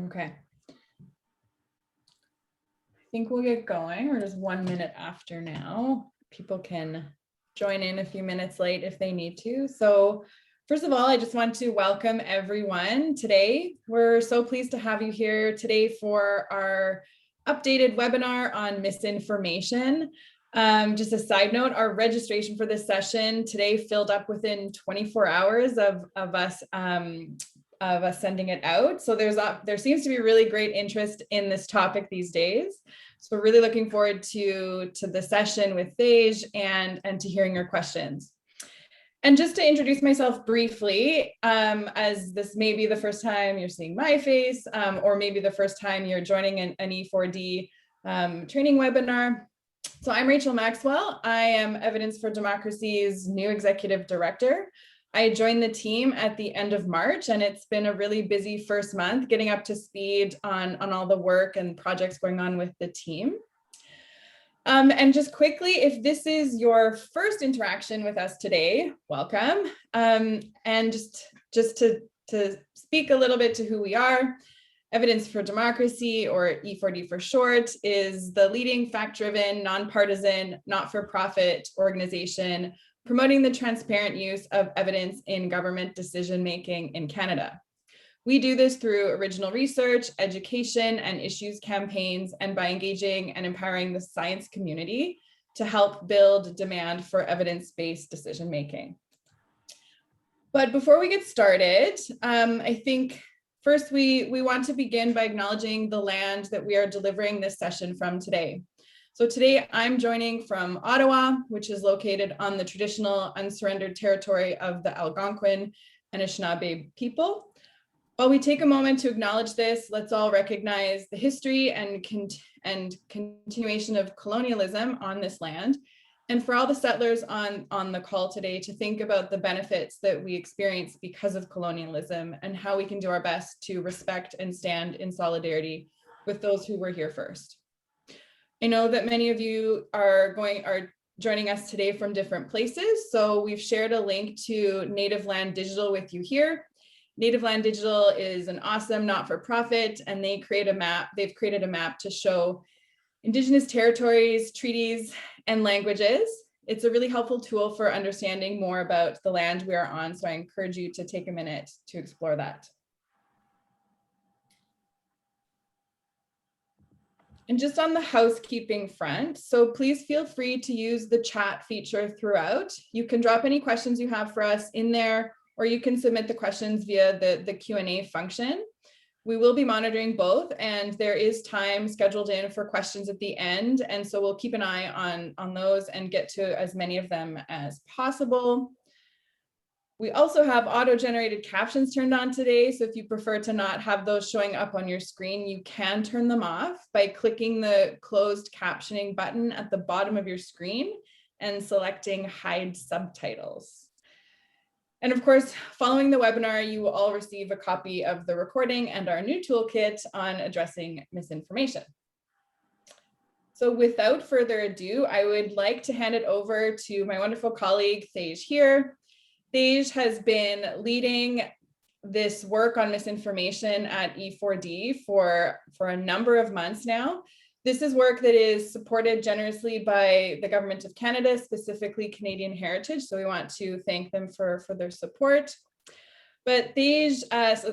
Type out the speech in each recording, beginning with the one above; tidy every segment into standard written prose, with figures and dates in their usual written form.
Okay. I think we'll get going. We're just 1 minute after now. People can join in a few minutes late if they need to. So first of all, I just want to welcome everyone today. We're so pleased to have you here today for our updated webinar on misinformation. Just a side note, our registration for this session today filled up within 24 hours of us sending it out. So there seems to be really great interest in this topic these days. So we're really looking forward to the session with Tej and to hearing your questions. And just to introduce myself briefly, as this may be the first time you're seeing my face, or maybe the first time you're joining an E4D training webinar. So I'm Rachel Maxwell. I am Evidence for Democracy's new executive director. I joined the team at the end of March, and it's been a really busy first month getting up to speed on all the work and projects going on with the team. And just quickly, if this is your first interaction with us today, welcome. And just to speak a little bit to who we are, Evidence for Democracy, or E4D for short, is the leading fact-driven, nonpartisan, not-for-profit organization promoting the transparent use of evidence in government decision-making in Canada. We do this through original research, education, and issues campaigns, and by engaging and empowering the science community to help build demand for evidence-based decision-making. But before we get started, I think first we want to begin by acknowledging the land that we are delivering this session from today. So today I'm joining from Ottawa, which is located on the traditional unsurrendered territory of the Algonquin and Anishinaabe people. While we take a moment to acknowledge this, let's all recognize the history and continuation of colonialism on this land. And for all the settlers on the call today, to think about the benefits that we experience because of colonialism and how we can do our best to respect and stand in solidarity with those who were here first. I know that many of you are joining us today from different places. So we've shared a link to Native Land Digital with you here. Native Land Digital is an awesome not-for-profit, and they've created a map to show Indigenous territories, treaties, and languages. It's a really helpful tool for understanding more about the land we are on. So I encourage you to take a minute to explore that. And just on the housekeeping front, so please feel free to use the chat feature throughout. You can drop any questions you have for us in there, or you can submit the questions via the Q&A function. We will be monitoring both, and there is time scheduled in for questions at the end. And so we'll keep an eye on those and get to as many of them as possible. We also have auto-generated captions turned on today. So if you prefer to not have those showing up on your screen, you can turn them off by clicking the closed captioning button at the bottom of your screen and selecting hide subtitles. And of course, following the webinar, you will all receive a copy of the recording and our new toolkit on addressing misinformation. So without further ado, I would like to hand it over to my wonderful colleague, Tej here. Tej has been leading this work on misinformation at E4D for a number of months now. This is work that is supported generously by the Government of Canada, specifically Canadian Heritage. So we want to thank them for their support. But Tej has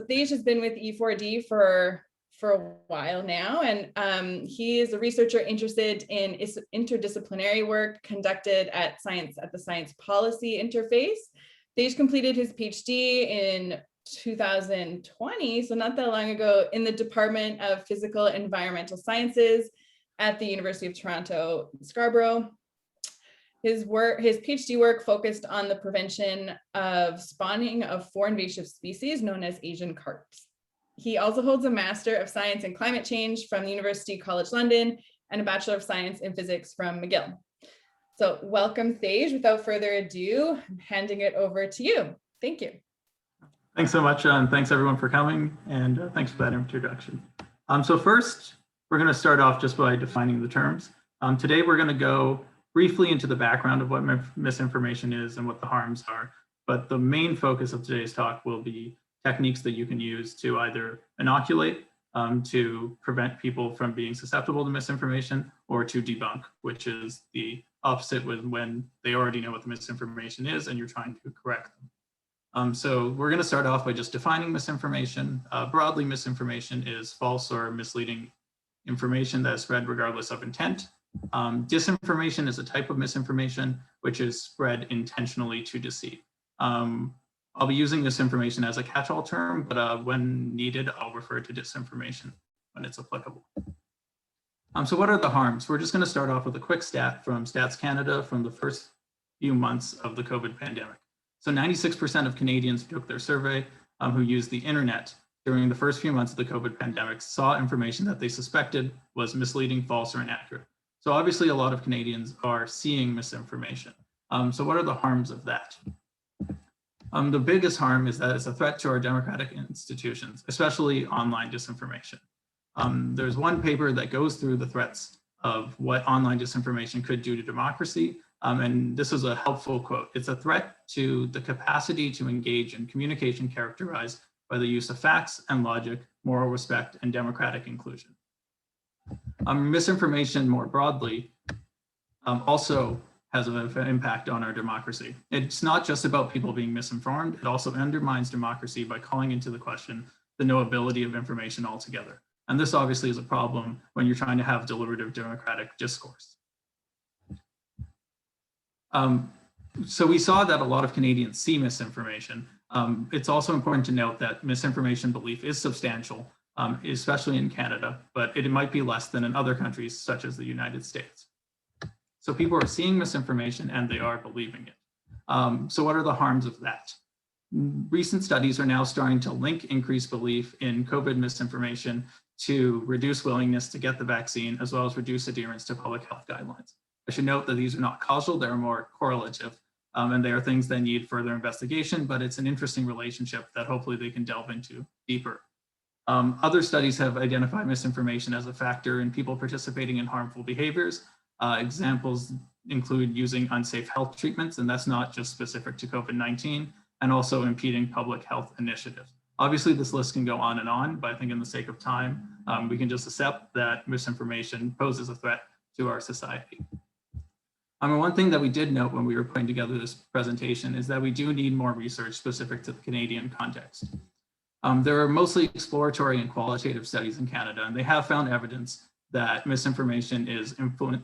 been with E4D for a while now, and he is a researcher interested in interdisciplinary work conducted at the Science Policy Interface. Tej completed his PhD in 2020, so not that long ago, in the Department of Physical and Environmental Sciences at the University of Toronto, Scarborough. His PhD work focused on the prevention of spawning of 4 invasive species known as Asian carps. He also holds a Master of Science in Climate Change from the University College London and a Bachelor of Science in Physics from McGill. So welcome, Tej. Without further ado, I'm handing it over to you. Thank you. Thanks so much, and thanks everyone for coming, and thanks for that introduction. So first, we're going to start off just by defining the terms. Today, we're going to go briefly into the background of what misinformation is and what the harms are, but the main focus of today's talk will be techniques that you can use to either inoculate to prevent people from being susceptible to misinformation, or to debunk, which is the opposite with when they already know what the misinformation is and you're trying to correct them. So we're going to start off by just defining misinformation. Broadly, misinformation is false or misleading information that is spread regardless of intent. Disinformation is a type of misinformation which is spread intentionally to deceive. I'll be using misinformation as a catch-all term, but when needed, I'll refer to disinformation when it's applicable. So what are the harms? We're just going to start off with a quick stat from Stats Canada from the first few months of the COVID pandemic. So 96% of Canadians who took their survey who used the internet during the first few months of the COVID pandemic saw information that they suspected was misleading, false, or inaccurate. So obviously a lot of Canadians are seeing misinformation. So what are the harms of that? The biggest harm is that it's a threat to our democratic institutions, especially online disinformation. There's one paper that goes through the threats of what online disinformation could do to democracy. And this is a helpful quote. It's a threat to the capacity to engage in communication characterized by the use of facts and logic, moral respect, and democratic inclusion. Misinformation more broadly also has an impact on our democracy. It's not just about people being misinformed, it also undermines democracy by calling into the question the knowability of information altogether. And this obviously is a problem when you're trying to have deliberative democratic discourse. So we saw that a lot of Canadians see misinformation. It's also important to note that misinformation belief is substantial, especially in Canada, but it might be less than in other countries such as the United States. So people are seeing misinformation and they are believing it. So what are the harms of that? Recent studies are now starting to link increased belief in COVID misinformation to reduce willingness to get the vaccine, as well as reduce adherence to public health guidelines. I should note that these are not causal, they're more correlative, and they are things that need further investigation, but it's an interesting relationship that hopefully they can delve into deeper. Other studies have identified misinformation as a factor in people participating in harmful behaviors. Examples include using unsafe health treatments, and that's not just specific to COVID-19, and also impeding public health initiatives. Obviously, this list can go on, but I think in the sake of time, we can just accept that misinformation poses a threat to our society. One thing that we did note when we were putting together this presentation is that we do need more research specific to the Canadian context. There are mostly exploratory and qualitative studies in Canada, and they have found evidence that misinformation is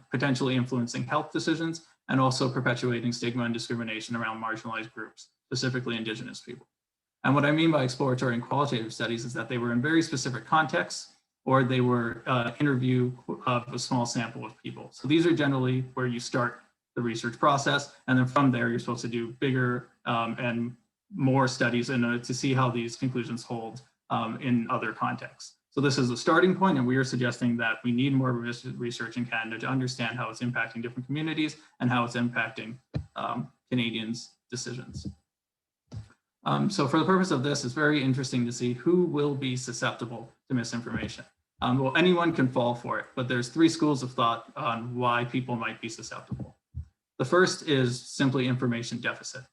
potentially influencing health decisions and also perpetuating stigma and discrimination around marginalized groups, specifically Indigenous people. And what I mean by exploratory and qualitative studies is that they were in very specific contexts, or they were interview of a small sample of people. So these are generally where you start the research process, and then from there you're supposed to do bigger and more studies to see how these conclusions hold in other contexts. So this is a starting point, and we are suggesting that we need more research in Canada to understand how it's impacting different communities and how it's impacting Canadians' decisions. So for the purpose of this, it's very interesting to see who will be susceptible to misinformation. Well, anyone can fall for it, but there's three schools of thought on why people might be susceptible. The first is simply information deficit.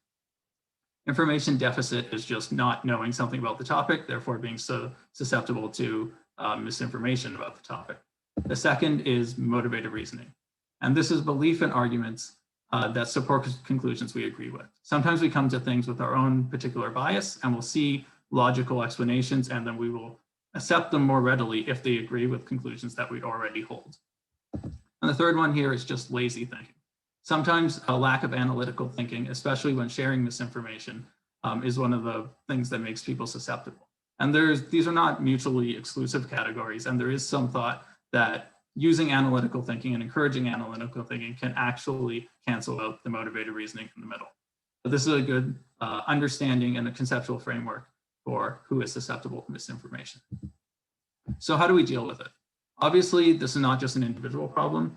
Information deficit is just not knowing something about the topic, therefore being so susceptible to misinformation about the topic. The second is motivated reasoning. And this is belief in arguments that support conclusions we agree with. Sometimes we come to things with our own particular bias and we'll see logical explanations, and then we will accept them more readily if they agree with conclusions that we already hold. And the third one here is just lazy thinking. Sometimes a lack of analytical thinking, especially when sharing misinformation, is one of the things that makes people susceptible. And these are not mutually exclusive categories, and there is some thought that using analytical thinking and encouraging analytical thinking can actually cancel out the motivated reasoning in the middle. But this is a good understanding and a conceptual framework for who is susceptible to misinformation. So how do we deal with it? Obviously, this is not just an individual problem.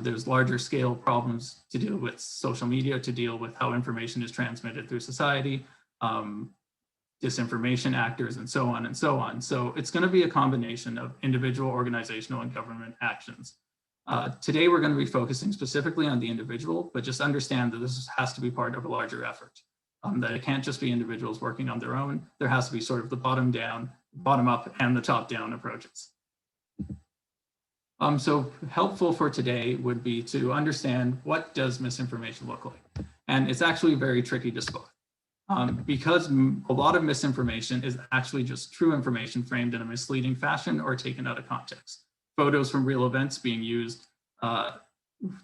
There's larger scale problems to deal with social media, to deal with how information is transmitted through society, disinformation actors, and so on and so on. So it's going to be a combination of individual, organizational, and government actions. Today, we're going to be focusing specifically on the individual, but just understand that this has to be part of a larger effort, that it can't just be individuals working on their own. There has to be sort of the bottom down bottom-up and the top-down approaches. So helpful for today would be to understand what does misinformation look like. And it's actually very tricky to spot because a lot of misinformation is actually just true information framed in a misleading fashion or taken out of context. Photos from real events being used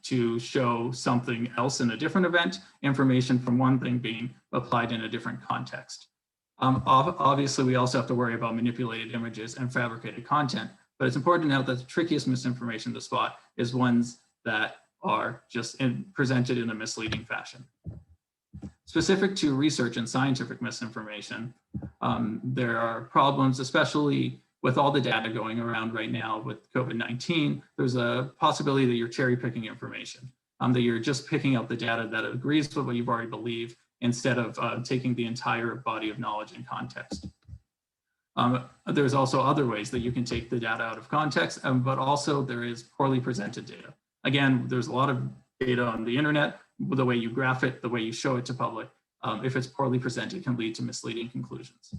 to show something else in a different event, information from one thing being applied in a different context. Obviously, we also have to worry about manipulated images and fabricated content, but it's important to note that the trickiest misinformation to spot is ones that are just presented in a misleading fashion. Specific to research and scientific misinformation, there are problems, especially with all the data going around right now with COVID-19. There's a possibility that you're cherry picking information, that you're just picking out the data that agrees with what you've already believed instead of taking the entire body of knowledge in context. There's also other ways that you can take the data out of context, but also there is poorly presented data. Again, there's a lot of data on the internet, the way you graph it, the way you show it to public. If it's poorly presented, can lead to misleading conclusions.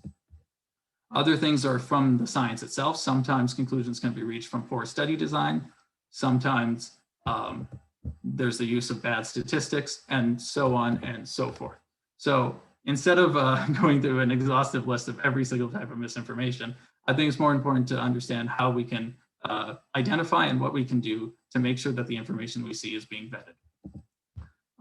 Other things are from the science itself. Sometimes conclusions can be reached from poor study design. Sometimes there's the use of bad statistics, and so on and so forth. So instead of going through an exhaustive list of every single type of misinformation, I think it's more important to understand how we can identify and what we can do to make sure that the information we see is being vetted.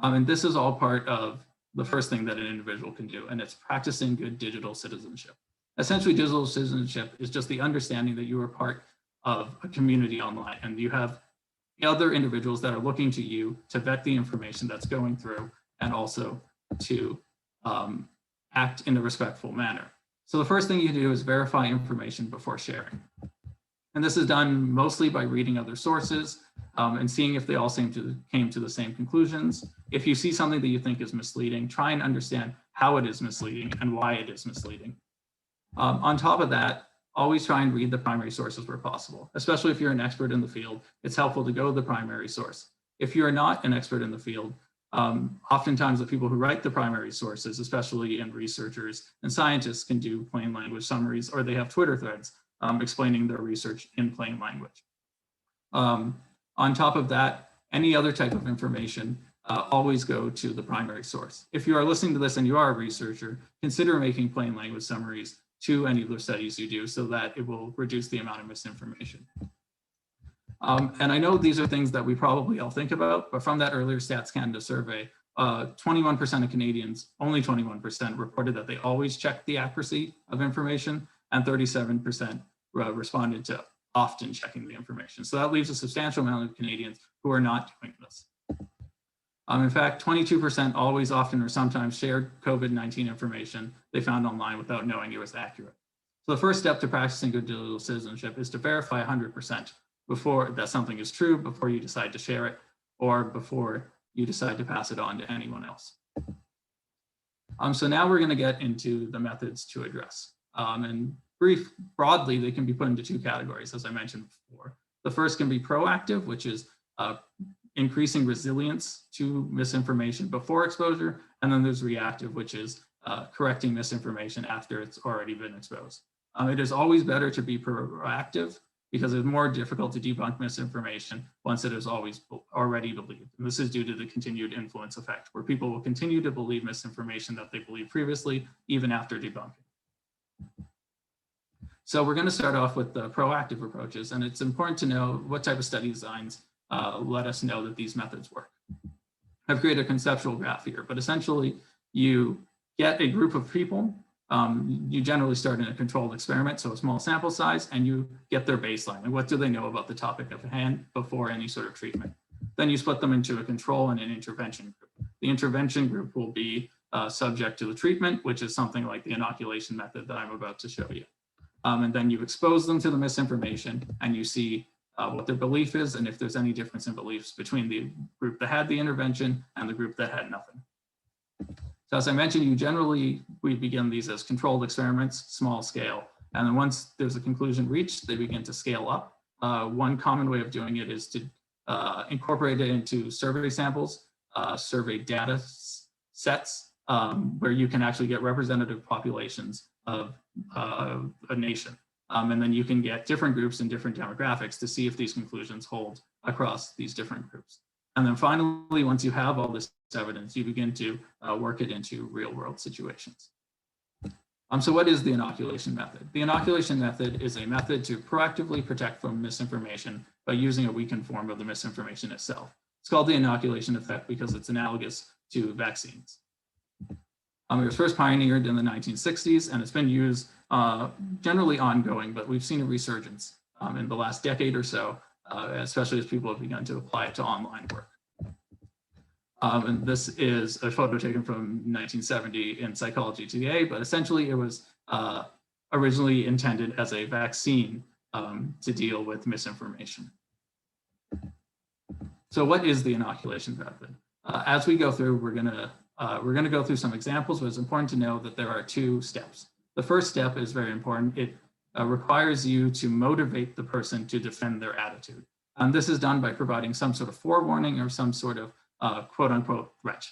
And this is all part of the first thing that an individual can do, and it's practicing good digital citizenship. Essentially, digital citizenship is just the understanding that you are part of a community online and you have other individuals that are looking to you to vet the information that's going through and also to act in a respectful manner. So the first thing you do is verify information before sharing. And this is done mostly by reading other sources and seeing if they all came to the same conclusions. If you see something that you think is misleading, try and understand how it is misleading and why it is misleading. On top of that, always try and read the primary sources where possible, especially if you're an expert in the field. It's helpful to go to the primary source. If you're not an expert in the field, oftentimes the people who write the primary sources, especially in researchers and scientists, can do plain language summaries, or they have Twitter threads explaining their research in plain language. On top of that, any other type of information, always go to the primary source. If you are listening to this and you are a researcher, consider making plain language summaries to any of the studies you do so that it will reduce the amount of misinformation. And I know these are things that we probably all think about, but from that earlier Stats Canada survey, 21% of Canadians, only 21%, reported that they always check the accuracy of information, and 37% responded to often checking the information. So that leaves a substantial amount of Canadians who are not doing this. In fact, 22% always, often, or sometimes shared COVID-19 information they found online without knowing it was accurate. So the first step to practicing good digital citizenship is to verify 100% before that something is true, before you decide to share it, or before you decide to pass it on to anyone else. So now we're going to get into the methods to address. And broadly, they can be put into two categories, as I mentioned before. The first can be proactive, which is increasing resilience to misinformation before exposure. And then there's reactive, which is correcting misinformation after it's already been exposed. It is always better to be proactive because it's more difficult to debunk misinformation once it is already believed. And this is due to the continued influence effect, where people will continue to believe misinformation that they believed previously, even after debunking. So we're going to start off with the proactive approaches, and it's important to know what type of study designs let us know that these methods work. I've created a conceptual graph here, but essentially you get a group of people. You generally start in a controlled experiment, so a small sample size, and you get their baseline and what do they know about the topic at hand before any sort of treatment. Then you split them into a control and an intervention group. The intervention group will be subject to the treatment, which is something like the inoculation method that I'm about to show you. And then you expose them to the misinformation and you see what their belief is and if there's any difference in beliefs between the group that had the intervention and the group that had nothing. So as I mentioned, we begin these as controlled experiments, small scale. And then once there's a conclusion reached, they begin to scale up. One common way of doing it is to incorporate it into survey samples, survey data sets, where you can actually get representative populations of a nation. And then you can get different groups and different demographics to see if these conclusions hold across these different groups. And then finally, once you have all this evidence, you begin to work it into real world situations. So what is the inoculation method? The inoculation method is a method to proactively protect from misinformation by using a weakened form of the misinformation itself. It's called the inoculation effect because it's analogous to vaccines. It was first pioneered in the 1960s, and it's been used generally ongoing, but we've seen a resurgence in the last decade or so, especially as people have begun to apply it to online work. And this is a photo taken from 1970 in Psychology Today, but essentially it was originally intended as a vaccine to deal with misinformation. So what is the inoculation method? As we go through, we're gonna go through some examples, but it's important to know that there are two steps. The first step is very important. It requires you to motivate the person to defend their attitude. And this is done by providing some sort of forewarning or some sort of quote unquote threat.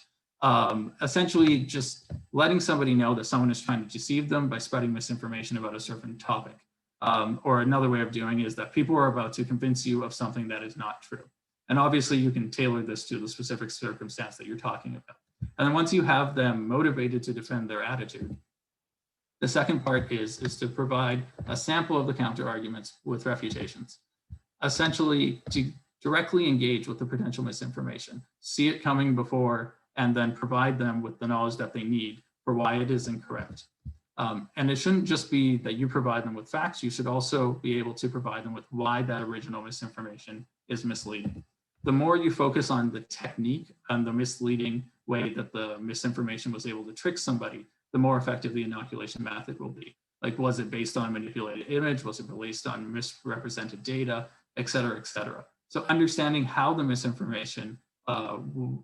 Essentially just letting somebody know that someone is trying to deceive them by spreading misinformation about a certain topic. Or another way of doing it is that people are about to convince you of something that is not true. And obviously you can tailor this to the specific circumstance that you're talking about. And then once you have them motivated to defend their attitude, the second part is to provide a sample of the counter arguments with refutations. Essentially to directly engage with the potential misinformation, see it coming before, and then provide them with the knowledge that they need for why it is incorrect. And it shouldn't just be that you provide them with facts, you should also be able to provide them with why that original misinformation is misleading. The more you focus on the technique and the misleading way that the misinformation was able to trick somebody, the more effective the inoculation method will be. Like, was it based on a manipulated image? Was it based on misrepresented data, et cetera, et cetera? So understanding how the misinformation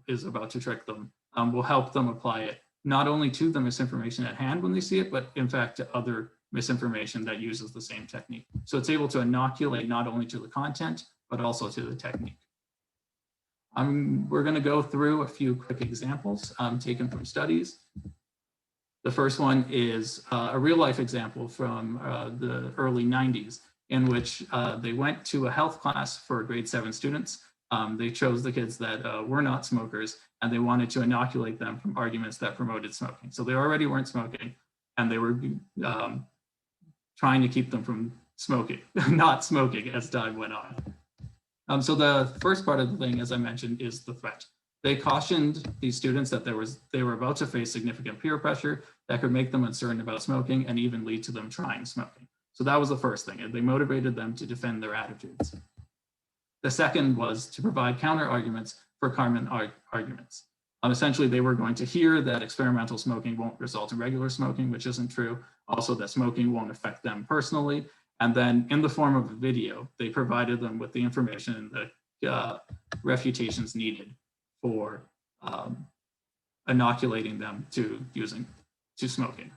is about to trick them will help them apply it not only to the misinformation at hand when they see it, but in fact to other misinformation that uses the same technique. So it's able to inoculate not only to the content, but also to the technique. We're going to go through a few quick examples taken from studies. The first one is a real life example from the early 90s, in which they went to a health class for grade 7 students. They chose the kids that were not smokers, and they wanted to inoculate them from arguments that promoted smoking. So they already weren't smoking, and they were trying to keep them from smoking, not smoking as time went on. So the first part of the thing, as I mentioned, is the threat. They cautioned these students that they were about to face significant peer pressure that could make them uncertain about smoking and even lead to them trying smoking. So that was the first thing, and they motivated them to defend their attitudes. The second was to provide counter arguments for common arguments. Essentially, they were going to hear that experimental smoking won't result in regular smoking, which isn't true. Also, that smoking won't affect them personally. And then in the form of a video, they provided them with the information and the refutations needed for inoculating them to smoking.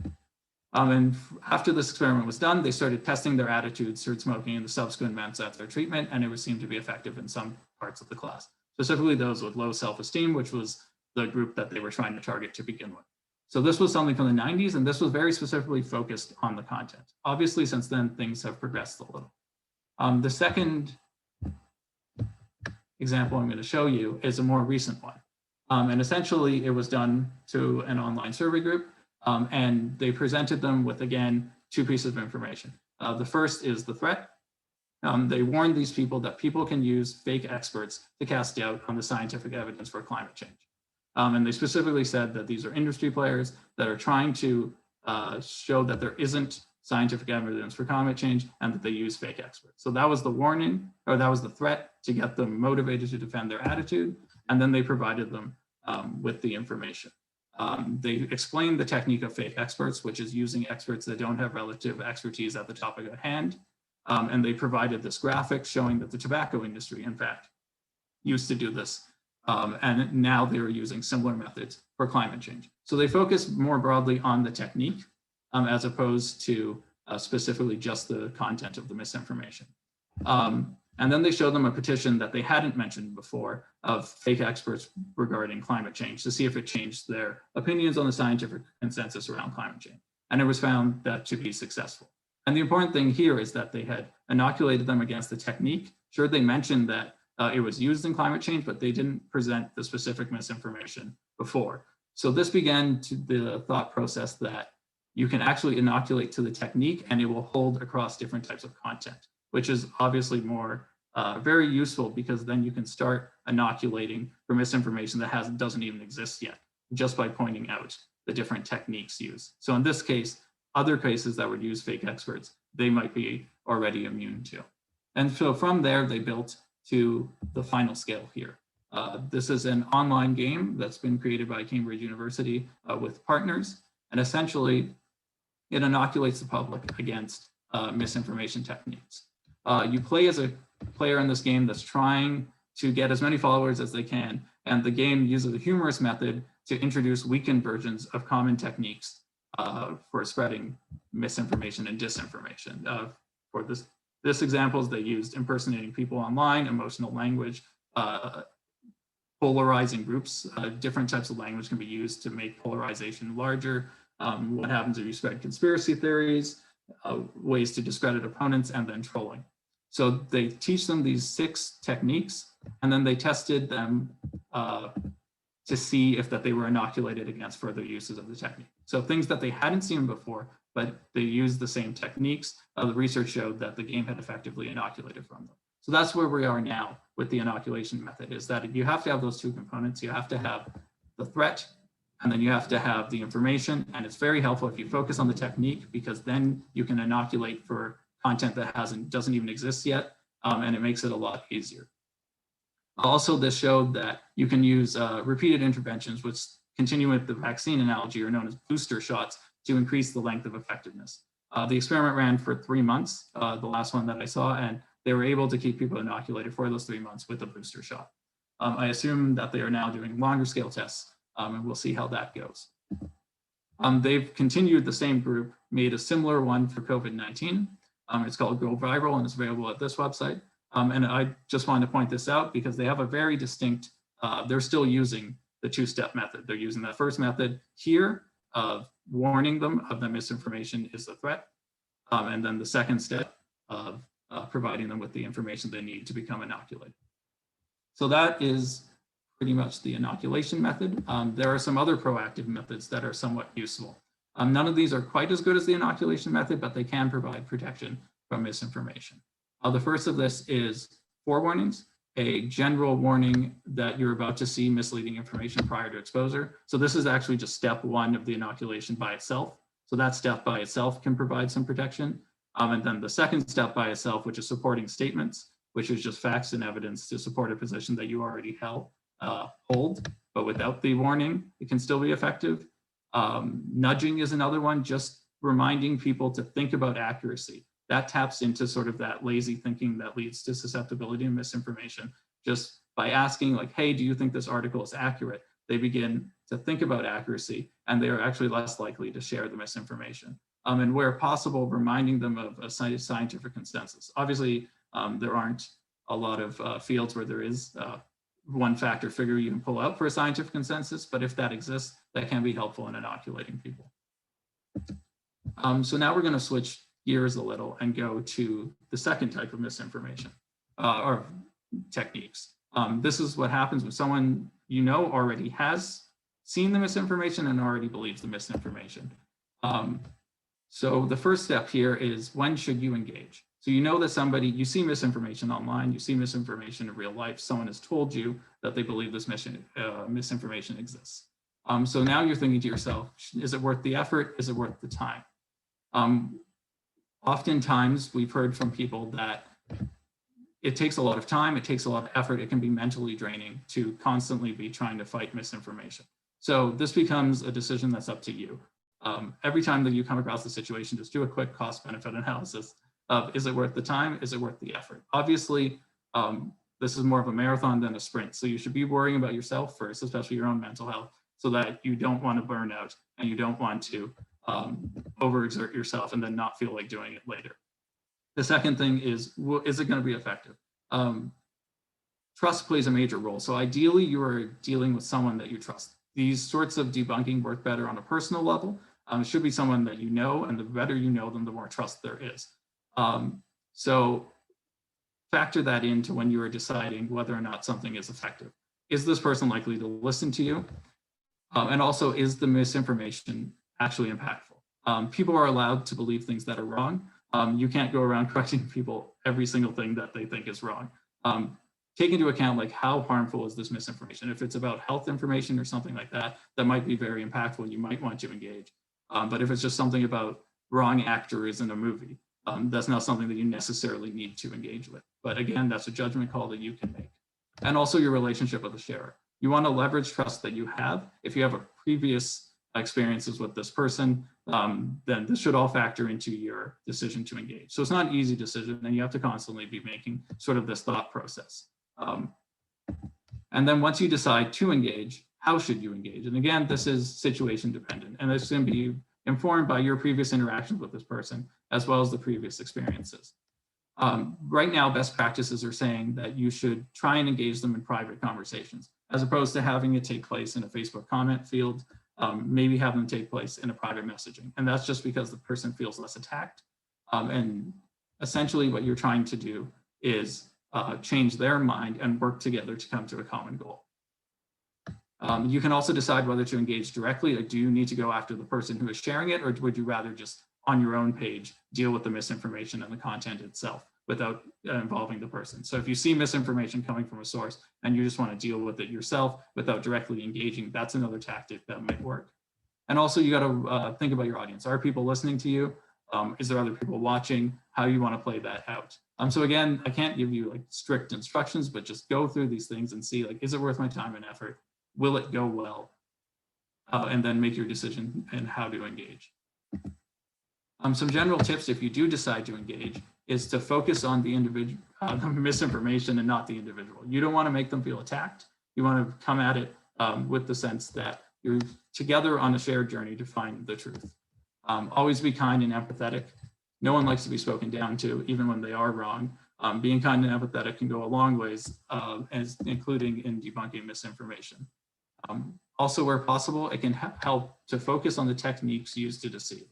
And after this experiment was done, they started testing their attitudes toward smoking in the subsequent months after treatment, and it seemed to be effective in some parts of the class, specifically those with low self-esteem, which was the group that they were trying to target to begin with. So this was something from the 90s, and this was very specifically focused on the content. Obviously, since then, things have progressed a little. The second example I'm going to show you is a more recent one. And essentially, it was done to an online survey group, and they presented them with, again, two pieces of information. The first is the threat. They warned these people that people can use fake experts to cast doubt on the scientific evidence for climate change. And they specifically said that these are industry players that are trying to show that there isn't scientific evidence for climate change and that they use fake experts. So that was the warning, or that was the threat to get them motivated to defend their attitude. And then they provided them with the information. They explained the technique of fake experts, which is using experts that don't have relative expertise at the topic at hand. And they provided this graphic showing that the tobacco industry, in fact, used to do this. And now they were using similar methods for climate change. So they focus more broadly on the technique as opposed to specifically just the content of the misinformation. And then they showed them a petition that they hadn't mentioned before of fake experts regarding climate change to see if it changed their opinions on the scientific consensus around climate change. and it was found that to be successful. And the important thing here is that they had inoculated them against the technique. Sure, they mentioned that it was used in climate change, but they didn't present the specific misinformation before. So this began to the thought process that you can actually inoculate to the technique and it will hold across different types of content, which is obviously more very useful, because then you can start inoculating for misinformation that doesn't even exist yet, just by pointing out the different techniques used. So in this case, other cases that would use fake experts, they might be already immune to. And so from there, they built to the final scale here. This is an online game that's been created by Cambridge University with partners, and essentially it inoculates the public against misinformation techniques. You play as a player in this game that's trying to get as many followers as they can, and the game uses a humorous method to introduce weakened versions of common techniques for spreading misinformation and disinformation. For this example, they used impersonating people online, emotional language, polarizing groups. Different types of language can be used to make polarization larger. What happens if you spread conspiracy theories, ways to discredit opponents, and then trolling. So they teach them these 6 techniques, and then they tested them to see if that they were inoculated against further uses of the technique. So things that they hadn't seen before, but they used the same techniques, the research showed that the game had effectively inoculated from them. So that's where we are now with the inoculation method, is that you have to have those 2 components. You have to have the threat, and then you have to have the information. And it's very helpful if you focus on the technique, because then you can inoculate for content that doesn't even exist yet, and it makes it a lot easier. Also, this showed that you can use repeated interventions, which continue with the vaccine analogy, are known as booster shots, to increase the length of effectiveness. The experiment ran for 3 months, the last one that I saw, and they were able to keep people inoculated for those 3 months with a booster shot. I assume that they are now doing longer scale tests, and we'll see how that goes. They've continued, the same group made a similar one for COVID-19. It's called Go Viral, and it's available at this website. And I just wanted to point this out because they have a very distinct, they're still using the 2-step method. They're using that first method here of warning them of the misinformation is the threat. And then the second step of providing them with the information they need to become inoculated. So that is pretty much the inoculation method. There are some other proactive methods that are somewhat useful. None of these are quite as good as the inoculation method, but they can provide protection from misinformation. The first of this is forewarnings, a general warning that you're about to see misleading information prior to exposure. So this is actually just step 1 of the inoculation by itself. So that step by itself can provide some protection. And then the second step by itself, which is supporting statements, which is just facts and evidence to support a position that you already hold, but without the warning, it can still be effective. Nudging is another one, just reminding people to think about accuracy. That taps into sort of that lazy thinking that leads to susceptibility and misinformation. Just by asking like, hey, do you think this article is accurate? They begin to think about accuracy, and they are actually less likely to share the misinformation. And where possible, reminding them of a scientific consensus. Obviously, there aren't a lot of fields where there is one factor figure you can pull out for a scientific consensus, but if that exists, that can be helpful in inoculating people. So now we're going to switch gears a little and go to the second type of misinformation or techniques. This is what happens when someone you know already has seen the misinformation and already believes the misinformation. So the first step here is, when should you engage? So you know that you see misinformation online, you see misinformation in real life, someone has told you that they believe this misinformation exists. So now you're thinking to yourself, is it worth the effort? Is it worth the time? Oftentimes we've heard from people that it takes a lot of time, it takes a lot of effort, it can be mentally draining to constantly be trying to fight misinformation. So this becomes a decision that's up to you. Every time that you come across the situation, just do a quick cost-benefit analysis of, is it worth the time? Is it worth the effort? Obviously, this is more of a marathon than a sprint. So you should be worrying about yourself first, especially your own mental health, so that you don't want to burn out and you don't want to overexert yourself and then not feel like doing it later. The second thing is it going to be effective? Trust plays a major role. So ideally, you are dealing with someone that you trust. These sorts of debunking work better on a personal level. It should be someone that you know, and the better you know them, the more trust there is. So factor that into when you are deciding whether or not something is effective. Is this person likely to listen to you? And also, is the misinformation actually impactful? People are allowed to believe things that are wrong. You can't go around correcting people every single thing that they think is wrong. Take into account like how harmful is this misinformation. If it's about health information or something like that, that might be very impactful. You might want to engage. But if it's just something about wrong actors in a movie, that's not something that you necessarily need to engage with. But again, that's a judgment call that you can make. And also your relationship with the sharer. You want to leverage trust that you have. If you have a previous experiences with this person, then this should all factor into your decision to engage. So it's not an easy decision, and you have to constantly be making sort of this thought process. And then once you decide to engage, how should you engage? And again, this is situation dependent, and it's going to be informed by your previous interactions with this person, as well as the previous experiences. Right now, best practices are saying that you should try and engage them in private conversations, as opposed to having it take place in a Facebook comment field, maybe have them take place in a private messaging. And that's just because the person feels less attacked. And essentially what you're trying to do is change their mind and work together to come to a common goal. You can also decide whether to engage directly, or do you need to go after the person who is sharing it, or would you rather just on your own page deal with the misinformation and the content itself without involving the person? So if you see misinformation coming from a source and you just want to deal with it yourself without directly engaging, that's another tactic that might work. And also you got to think about your audience. Are people listening to you? Is there other people watching? How you want to play that out? So again, I can't give you like strict instructions, but just go through these things and see like, is it worth my time and effort? Will it go well? And then make your decision and how to engage. Some general tips if you do decide to engage is to focus on the individual, the misinformation and not the individual. You don't want to make them feel attacked. You want to come at it with the sense that you're together on a shared journey to find the truth. Always be kind and empathetic. No one likes to be spoken down to, even when they are wrong. Being kind and empathetic can go a long ways, including in debunking misinformation. Also, where possible, it can help to focus on the techniques used to deceive.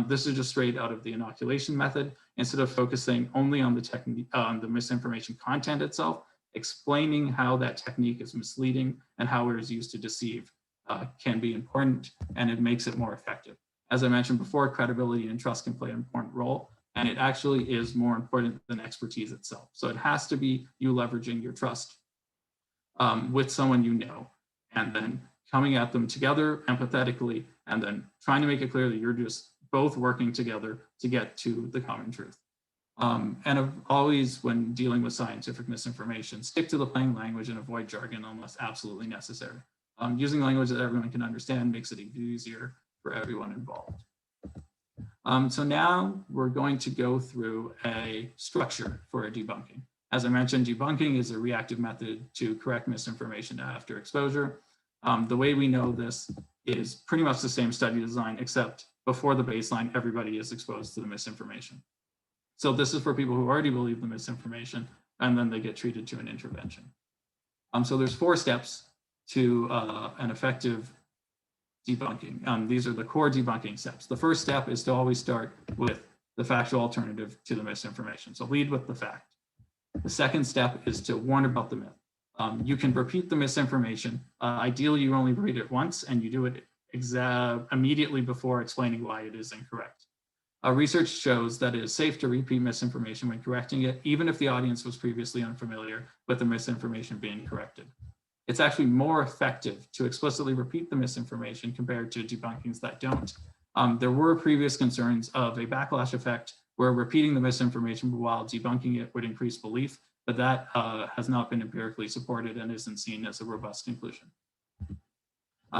This is just straight out of the inoculation method. Instead of focusing only on the misinformation content itself, explaining how that technique is misleading and how it is used to deceive can be important, and it makes it more effective. As I mentioned before, credibility and trust can play an important role, and it actually is more important than expertise itself. So it has to be you leveraging your trust with someone you know, and then coming at them together empathetically, and then trying to make it clear that you're just both working together to get to the common truth. And always, when dealing with scientific misinformation, stick to the plain language and avoid jargon unless absolutely necessary. Using language that everyone can understand makes it easier for everyone involved. So now we're going to go through a structure for a debunking. As I mentioned, debunking is a reactive method to correct misinformation after exposure. The way we know this is pretty much the same study design, except before the baseline, everybody is exposed to the misinformation. So this is for people who already believe the misinformation, and then they get treated to an intervention. So there's 4 steps to an effective debunking. These are the core debunking steps. The first step is to always start with the factual alternative to the misinformation. So lead with the fact. The second step is to warn about the myth. You can repeat the misinformation. Ideally, you only read it once and you do it immediately before explaining why it is incorrect. Research shows that it is safe to repeat misinformation when correcting it, even if the audience was previously unfamiliar with the misinformation being corrected. It's actually more effective to explicitly repeat the misinformation compared to debunkings that don't. There were previous concerns of a backlash effect where repeating the misinformation while debunking it would increase belief, but that has not been empirically supported and isn't seen as a robust conclusion.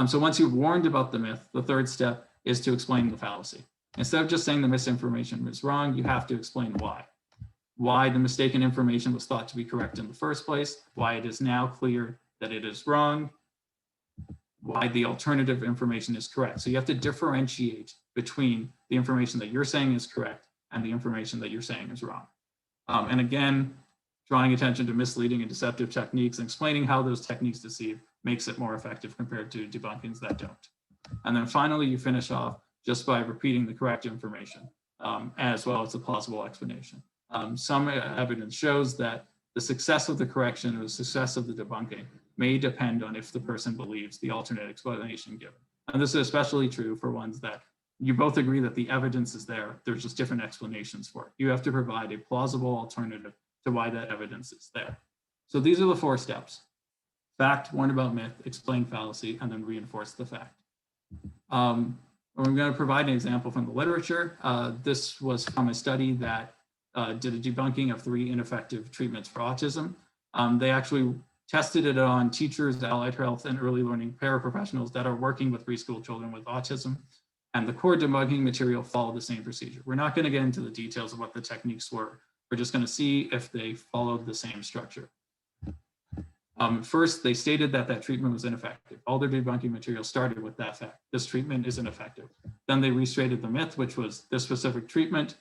So once you've warned about the myth, the third step is to explain the fallacy. Instead of just saying the misinformation was wrong, you have to explain why. Why the mistaken information was thought to be correct in the first place, why it is now clear that it is wrong, why the alternative information is correct. So you have to differentiate between the information that you're saying is correct and the information that you're saying is wrong. And again, drawing attention to misleading and deceptive techniques and explaining how those techniques deceive makes it more effective compared to debunkings that don't. And then finally, you finish off just by repeating the correct information, as well as a plausible explanation. Some evidence shows that the success of the correction or the success of the debunking may depend on if the person believes the alternate explanation given. And this is especially true for ones that you both agree that the evidence is there, there's just different explanations for it. You have to provide a plausible alternative to why that evidence is there. So these are the 4 steps: fact, warn about myth, explain fallacy, and then reinforce the fact. I'm going to provide an example from the literature. This was from a study that did a debunking of 3 ineffective treatments for autism. They actually tested it on teachers, allied health, and early learning paraprofessionals that are working with preschool children with autism. And the core debunking material followed the same procedure. We're not going to get into the details of what the techniques were. We're just going to see if they followed the same structure. First, they stated that that treatment was ineffective. All their debunking material started with that fact. This treatment is ineffective. Then they restated the myth, which was this specific treatment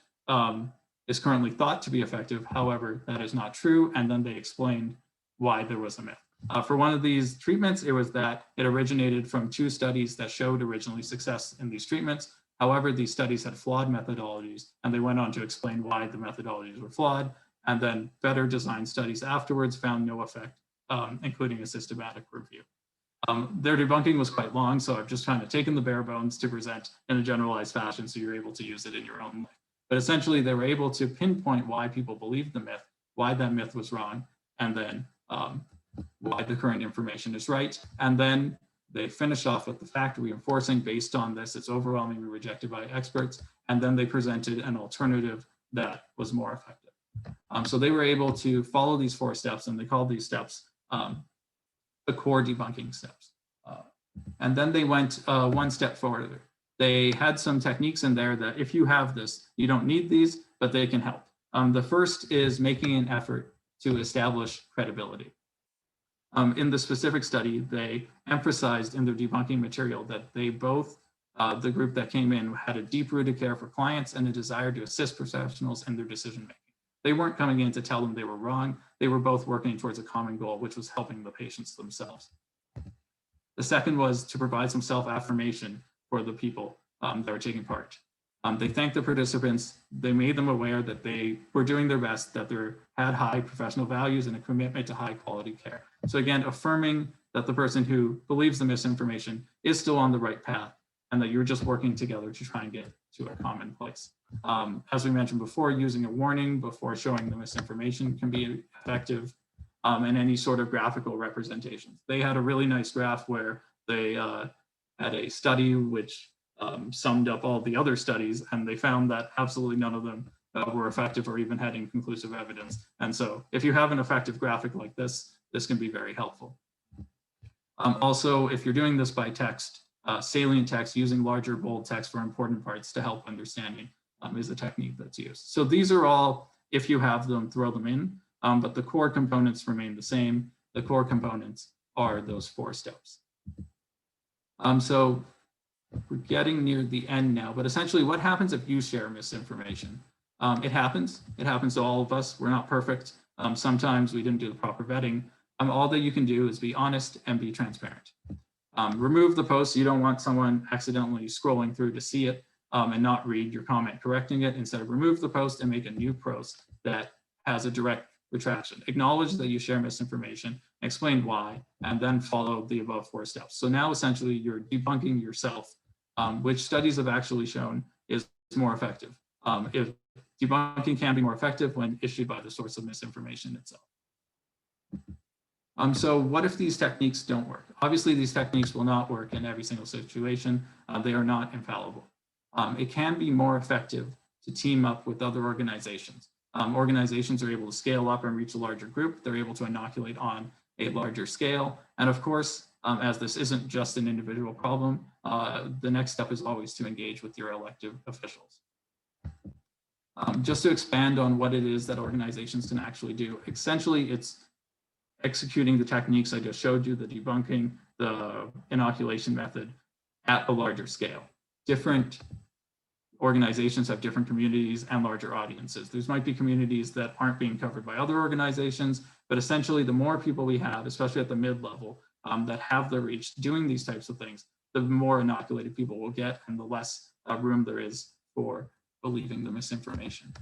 is currently thought to be effective. However, that is not true. And then they explained why there was a myth. For one of these treatments, it was that it originated from 2 studies that showed originally success in these treatments. However, these studies had flawed methodologies, and they went on to explain why the methodologies were flawed. And then better designed studies afterwards found no effect, including a systematic review. Their debunking was quite long, so I've just kind of taken the bare bones to present in a generalized fashion so you're able to use it in your own life. But essentially, they were able to pinpoint why people believed the myth, why that myth was wrong, and then why the current information is right. And then they finished off with the fact reinforcing based on this. It's overwhelmingly rejected by experts. And then they presented an alternative that was more effective. So they were able to follow these 4 steps, and they called these steps the core debunking steps. And then they went 1 step further. They had some techniques in there that if you have this, you don't need these, but they can help. The first is making an effort to establish credibility. In the specific study, they emphasized in their debunking material that they both, the group that came in, had a deep-rooted care for clients and a desire to assist professionals in their decision-making. They weren't coming in to tell them they were wrong. They were both working towards a common goal, which was helping the patients themselves. The second was to provide some self-affirmation for the people that were taking part. They thanked the participants. They made them aware that they were doing their best, that they had high professional values and a commitment to high quality care. So again, affirming that the person who believes the misinformation is still on the right path and that you're just working together to try and get to a common place. As we mentioned before, using a warning before showing the misinformation can be effective, and any sort of graphical representations. They had a really nice graph where they had a study which summed up all the other studies, and they found that absolutely none of them were effective or even had inconclusive evidence. And so if you have an effective graphic like this, this can be very helpful. Also, if you're doing this by text, salient text, using larger bold text for important parts to help understanding is a technique that's used. So these are all, if you have them, throw them in, but the core components remain the same. The core components are those 4 steps. So we're getting near the end now, but essentially what happens if you share misinformation? It happens to all of us. We're not perfect. Sometimes we didn't do the proper vetting. All that you can do is be honest and be transparent. Remove the post. You don't want someone accidentally scrolling through to see it and not read your comment correcting it. Instead, remove the post and make a new post that has a direct retraction. Acknowledge that you share misinformation, explain why, and then follow the above 4 steps. So now essentially you're debunking yourself, which studies have actually shown is more effective. If debunking can be more effective when issued by the source of misinformation itself. So what if these techniques don't work? Obviously, these techniques will not work in every single situation. They are not infallible. It can be more effective to team up with other organizations. Organizations are able to scale up and reach a larger group. They're able to inoculate on a larger scale. And of course, as this isn't just an individual problem, the next step is always to engage with your elected officials. Just to expand on what it is that organizations can actually do, essentially it's executing the techniques I just showed you, the debunking, the inoculation method at a larger scale. Different organizations have different communities and larger audiences. There might be communities that aren't being covered by other organizations, but essentially the more people we have, especially at the mid-level, that have the reach doing these types of things, the more inoculated people will get and the less room there is for believing the misinformation.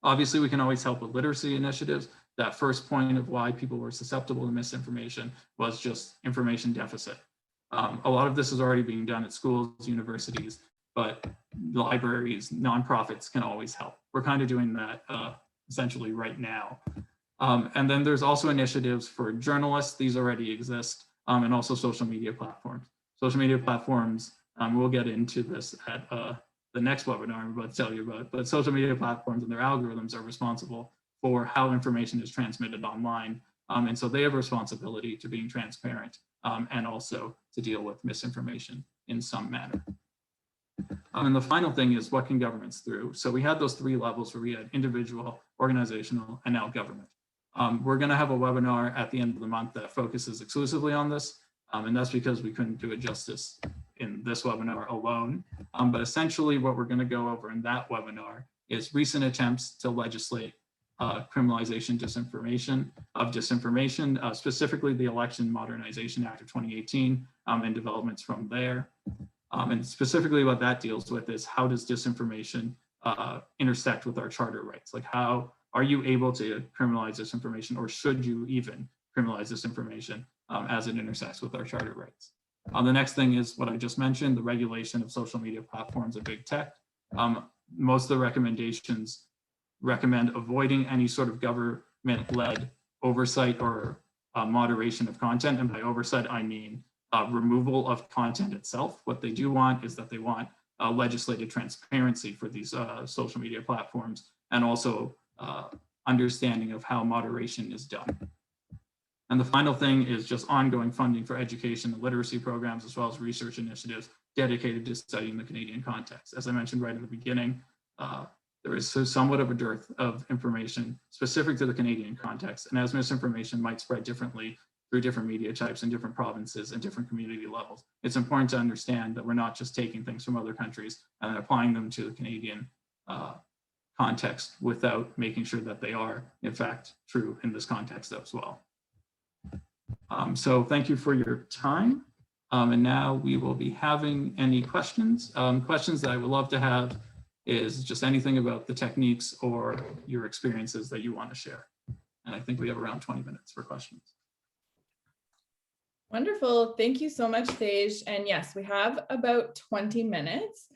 Obviously, we can always help with literacy initiatives. That first point of why people were susceptible to misinformation was just information deficit. A lot of this is already being done at schools, universities, but libraries, nonprofits can always help. We're kind of doing that essentially right now. And then there's also initiatives for journalists. These already exist, and also social media platforms. Social media platforms, we'll get into this at the next webinar I'm about to tell you about, but social media platforms and their algorithms are responsible for how information is transmitted online. And so they have a responsibility to being transparent and also to deal with misinformation in some manner. And the final thing is, what can governments do? So we had those 3 levels where we had individual, organizational, and now government. We're going to have a webinar at the end of the month that focuses exclusively on this. And that's because we couldn't do it justice in this webinar alone. But essentially what we're going to go over in that webinar is recent attempts to legislate criminalization of disinformation, specifically the Election Modernization Act of 2018 and developments from there. And specifically what that deals with is, how does disinformation intersect with our charter rights? Like, how are you able to criminalize disinformation, or should you even criminalize disinformation as it intersects with our charter rights? The next thing is what I just mentioned, the regulation of social media platforms and big tech. Most of the recommendations recommend avoiding any sort of government-led oversight or moderation of content. And by oversight, I mean removal of content itself. What they do want is that they want legislative transparency for these social media platforms, and also understanding of how moderation is done. And the final thing is just ongoing funding for education and literacy programs, as well as research initiatives dedicated to studying the Canadian context. As I mentioned right in the beginning, there is somewhat of a dearth of information specific to the Canadian context. And as misinformation might spread differently through different media types in different provinces and different community levels, it's important to understand that we're not just taking things from other countries and applying them to the Canadian context without making sure that they are, in fact, true in this context as well. So thank you for your time. And now we will be having any questions. Questions that I would love to have is just anything about the techniques or your experiences that you want to share. And I think we have around 20 minutes for questions. Wonderful. Thank you so much, Tej. And yes, we have about 20 minutes.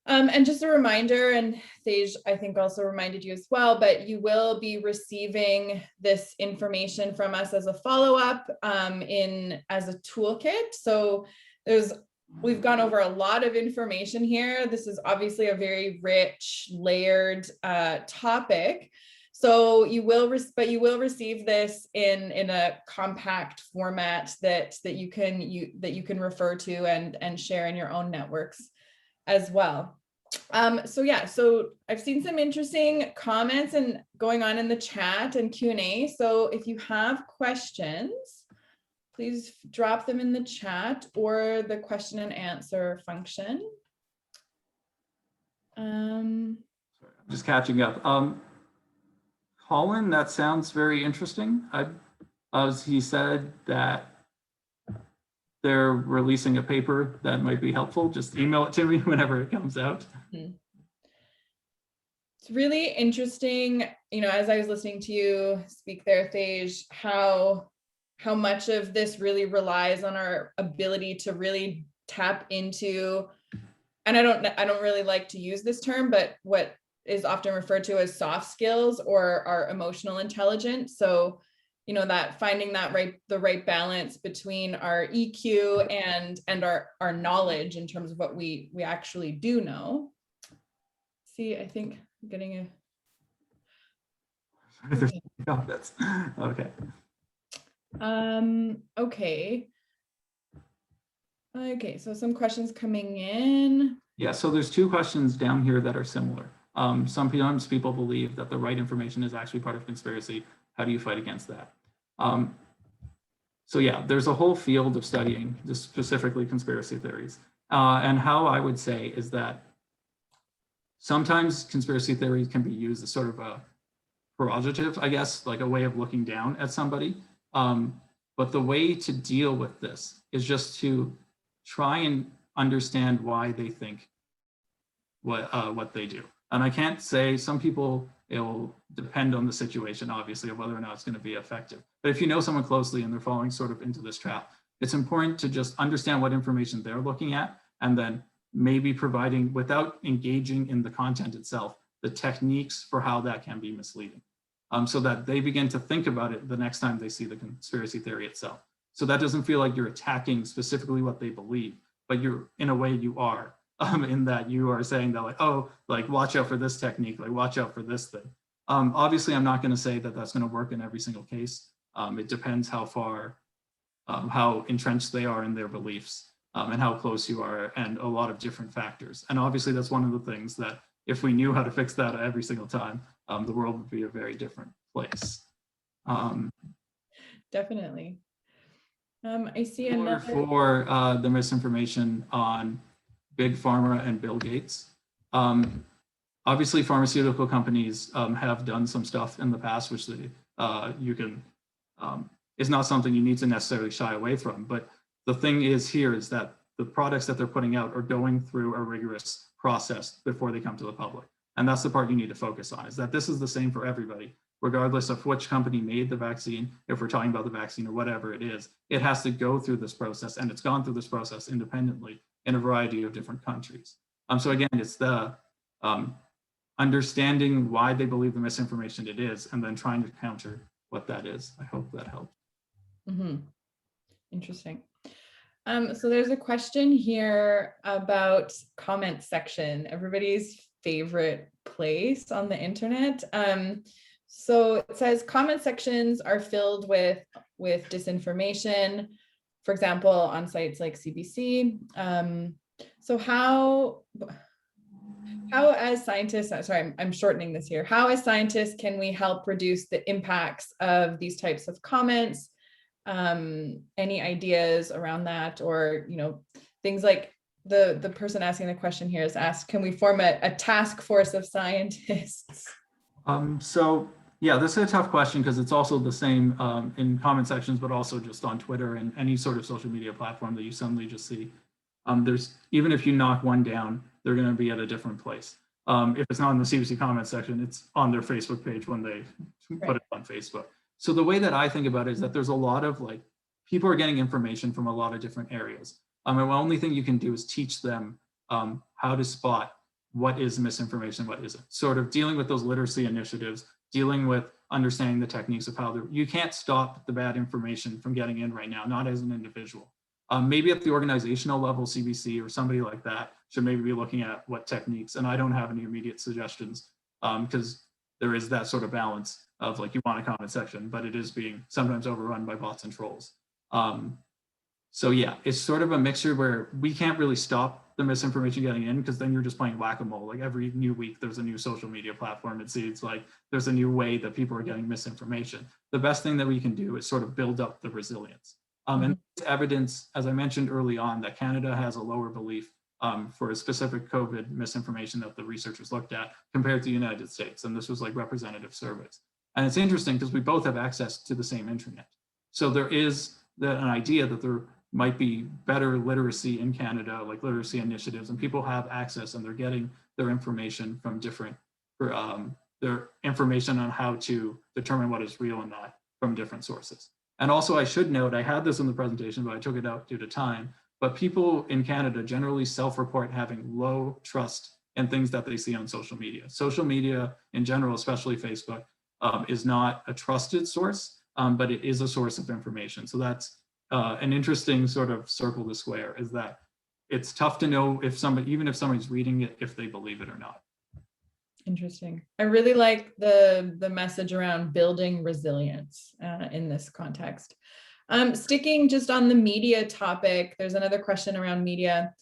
And just a reminder, and Tej, I think also reminded you as well, but you will be receiving this information from us as a follow-up as a toolkit. So we've gone over a lot of information here. This is obviously a very rich, layered topic. So you will receive this in a compact format that you can refer to and share in your own networks as well. So I've seen some interesting comments and going on in the chat and Q&A. So if you have questions, please drop them in the chat or the question and answer function. Sorry, I'm just catching up. Colin, that sounds very interesting. He said that they're releasing a paper that might be helpful. Just email it to me whenever it comes out. It's really interesting, as I was listening to you speak there, Tej, how much of this really relies on our ability to really tap into, and I don't really like to use this term, but what is often referred to as soft skills or our emotional intelligence. So, that finding the right balance between our EQ and our knowledge in terms of what we actually do know. See, I think I'm getting Okay. Okay, so some questions coming in. Yeah, so there's 2 questions down here that are similar. Sometimes people believe that the right information is actually part of conspiracy. How do you fight against that? So yeah, there's a whole field of studying just specifically conspiracy theories. And how I would say is that sometimes conspiracy theories can be used as sort of a prerogative, I guess, like a way of looking down at somebody. But the way to deal with this is just to try and understand why they think what they do. And I can't say, some people, it'll depend on the situation, obviously, of whether or not it's going to be effective. But if you know someone closely and they're falling sort of into this trap, it's important to just understand what information they're looking at, and then maybe providing, without engaging in the content itself, the techniques for how that can be misleading, so that they begin to think about it the next time they see the conspiracy theory itself. So that doesn't feel like you're attacking specifically what they believe, but you're, in a way you are, in that you are saying that, like, oh, like, watch out for this technique, like, watch out for this thing. Obviously, I'm not going to say that that's going to work in every single case. It depends how far, how entrenched they are in their beliefs, and how close you are, and a lot of different factors. And obviously, that's one of the things that, if we knew how to fix that every single time, the world would be a very different place. Definitely. I see another for the misinformation on Big Pharma and Bill Gates. Obviously, pharmaceutical companies have done some stuff in the past, which they, you can, is not something you need to necessarily shy away from. But the thing is here is that the products that they're putting out are going through a rigorous process before they come to the public. And that's the part you need to focus on, is that this is the same for everybody, regardless of which company made the vaccine. If we're talking about the vaccine or whatever it is, it has to go through this process, and it's gone through this process independently in a variety of different countries. So again, it's the understanding why they believe the misinformation it is, and then trying to counter what that is. I hope that helped. Mm-hmm. Interesting. So there's a question here about comment section, everybody's favorite place on the internet. So it says comment sections are filled with disinformation, for example, on sites like CBC. So how as scientists, sorry, I'm shortening this here. How as scientists can we help reduce the impacts of these types of comments? Any ideas around that, or, you know, things like the person asking the question here is asked, can we form a task force of scientists? So yeah, this is a tough question, because it's also the same in comment sections, but also just on Twitter and any sort of social media platform that you suddenly just see. There's, even if you knock one down, they're going to be at a different place. If it's not in the CBC comment section, it's on their Facebook page when they put it on Facebook. So the way that I think about it is that there's a lot of, like, people are getting information from a lot of different areas. And the only thing you can do is teach them how to spot what is misinformation, what isn't. Sort of dealing with those literacy initiatives, dealing with understanding the techniques of how you can't stop the bad information from getting in right now, not as an individual. Maybe at the organizational level, CBC or somebody like that should maybe be looking at what techniques, and I don't have any immediate suggestions, because there is that sort of balance of, like, you want a comment section, but it is being sometimes overrun by bots and trolls. So yeah, it's sort of a mixture where we can't really stop the misinformation getting in, because then you're just playing whack-a-mole. Like, every new week, there's a new social media platform. It seems like there's a new way that people are getting misinformation. The best thing that we can do is sort of build up the resilience. And evidence, as I mentioned early on, that Canada has a lower belief for a specific COVID misinformation that the researchers looked at compared to the United States. And this was like representative surveys. And it's interesting because we both have access to the same internet. So there is an idea that there might be better literacy in Canada, like literacy initiatives, and people have access and they're getting their information from different, their information on how to determine what is real and not from different sources. And also, I should note, I had this in the presentation, but I took it out due to time, but people in Canada generally self-report having low trust in things that they see on social media. Social media in general, especially Facebook, is not a trusted source, but it is a source of information. So that's an interesting sort of circle to square, is that it's tough to know if somebody, even if somebody's reading it, if they believe it or not. Interesting. I really like the message around building resilience in this context. Sticking just on the media topic, there's another question around media.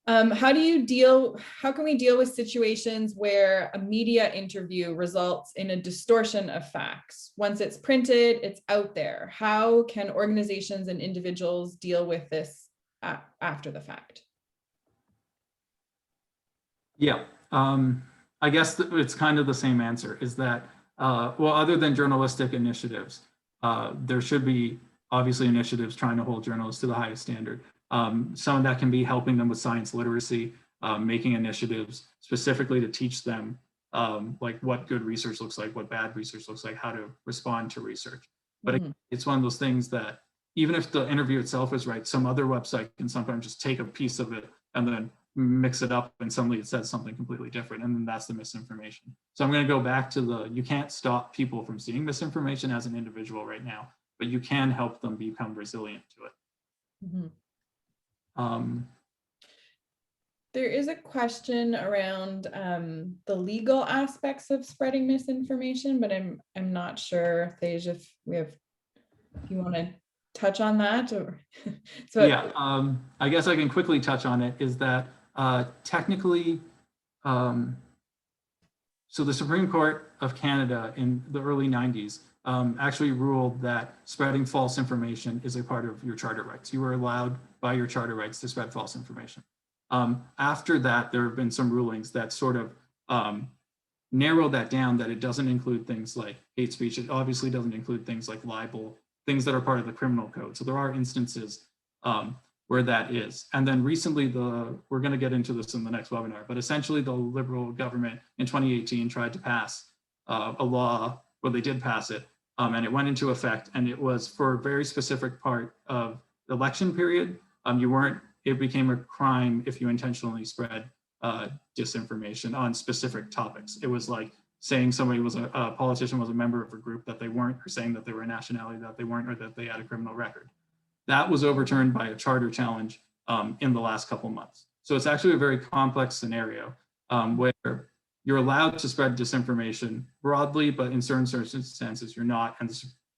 How can we deal with situations where a media interview results in a distortion of facts? Once it's printed, it's out there. How can organizations and individuals deal with this after the fact? Yeah. I guess it's kind of the same answer, is that, well, other than journalistic initiatives, there should be obviously initiatives trying to hold journalists to the highest standard. Some of that can be helping them with science literacy. making initiatives specifically to teach them like what good research looks like, what bad research looks like, how to respond to research. But it's one of those things that even if the interview itself is right, some other website can sometimes just take a piece of it and then mix it up and suddenly it says something completely different, and then that's the misinformation. So I'm going to go back to you can't stop people from seeing misinformation as an individual right now, but you can help them become resilient to it. There is a question around the legal aspects of spreading misinformation, but I'm not sure, Thej, if you want to touch on that, or so yeah, I guess I can quickly touch on it. Is that technically, so the Supreme Court of Canada in the early 90s actually ruled that spreading false information is a part of your charter rights. You were allowed by your charter rights to spread false information. After that, there have been some rulings that sort of narrow that down, that it doesn't include things like hate speech. It obviously doesn't include things like libel, things that are part of the criminal code. So there are instances where that is. And then recently, we're going to get into this in the next webinar, but essentially the Liberal government in 2018 tried to pass a law, well, they did pass it, and it went into effect, and it was for a very specific part of the election period. It became a crime if you intentionally spread disinformation on specific topics. It was like saying somebody was a politician was a member of a group that they weren't, or saying that they were a nationality that they weren't, or that they had a criminal record. That was overturned by a charter challenge in the last couple months. So it's actually a very complex scenario where you're allowed to spread disinformation broadly, but in certain circumstances you're not, and